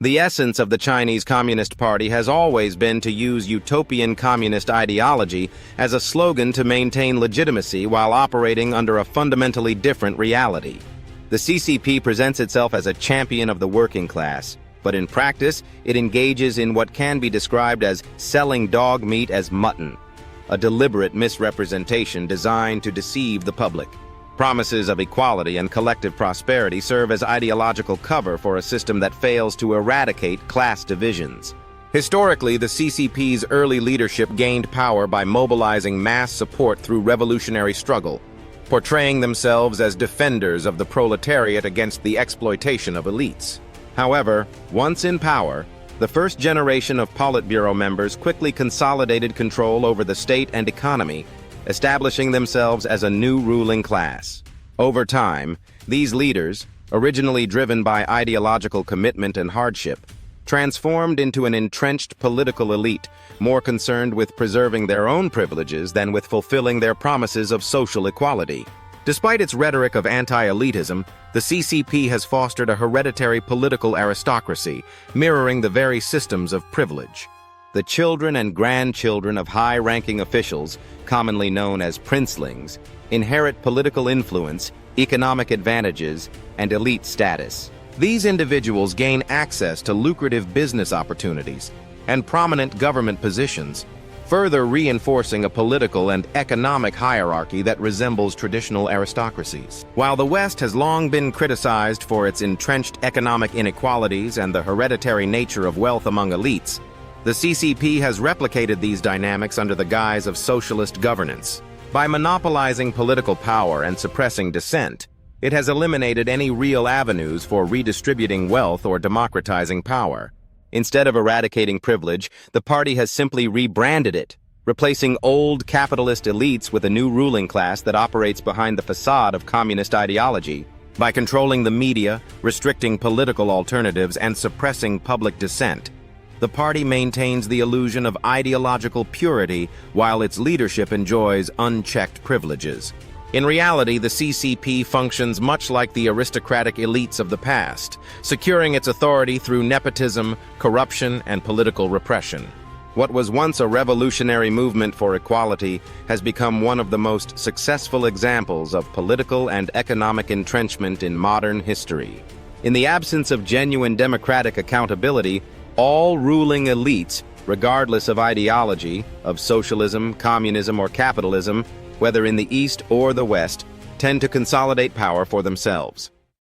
The essence of the Chinese Communist Party has always been to use utopian communist ideology as a slogan to maintain legitimacy while operating under a fundamentally different reality. The CCP presents itself as a champion of the working class, but in practice, it engages in what can be described as selling dog meat as mutton, a deliberate misrepresentation designed to deceive the public. Promises of equality and collective prosperity serve as ideological cover for a system that fails to eradicate class divisions. Historically, the CCP's early leadership gained power by mobilizing mass support through revolutionary struggle, portraying themselves as defenders of the proletariat against the exploitation of elites. However, once in power, the first generation of Politburo members quickly consolidated control over the state and economy, establishing themselves as a new ruling class. Over time, these leaders, originally driven by ideological commitment and hardship, transformed into an entrenched political elite, more concerned with preserving their own privileges than with fulfilling their promises of social equality. Despite its rhetoric of anti-elitism, the CCP has fostered a hereditary political aristocracy, mirroring the very systems of privilege. The children and grandchildren of high-ranking officials, commonly known as princelings, inherit political influence, economic advantages, and elite status. These individuals gain access to lucrative business opportunities and prominent government positions, further reinforcing a political and economic hierarchy that resembles traditional aristocracies. While the West has long been criticized for its entrenched economic inequalities and the hereditary nature of wealth among elites, the CCP has replicated these dynamics under the guise of socialist governance. By monopolizing political power and suppressing dissent, it has eliminated any real avenues for redistributing wealth or democratizing power. Instead of eradicating privilege, the party has simply rebranded it, replacing old capitalist elites with a new ruling class that operates behind the facade of communist ideology. By controlling the media, restricting political alternatives, and suppressing public dissent, the party maintains the illusion of ideological purity while its leadership enjoys unchecked privileges. In reality, the CCP functions much like the aristocratic elites of the past, securing its authority through nepotism, corruption, and political repression. What was once a revolutionary movement for equality has become one of the most successful examples of political and economic entrenchment in modern history. In the absence of genuine democratic accountability, all ruling elites, regardless of ideology, of socialism, communism, or capitalism, whether in the East or the West, tend to consolidate power for themselves.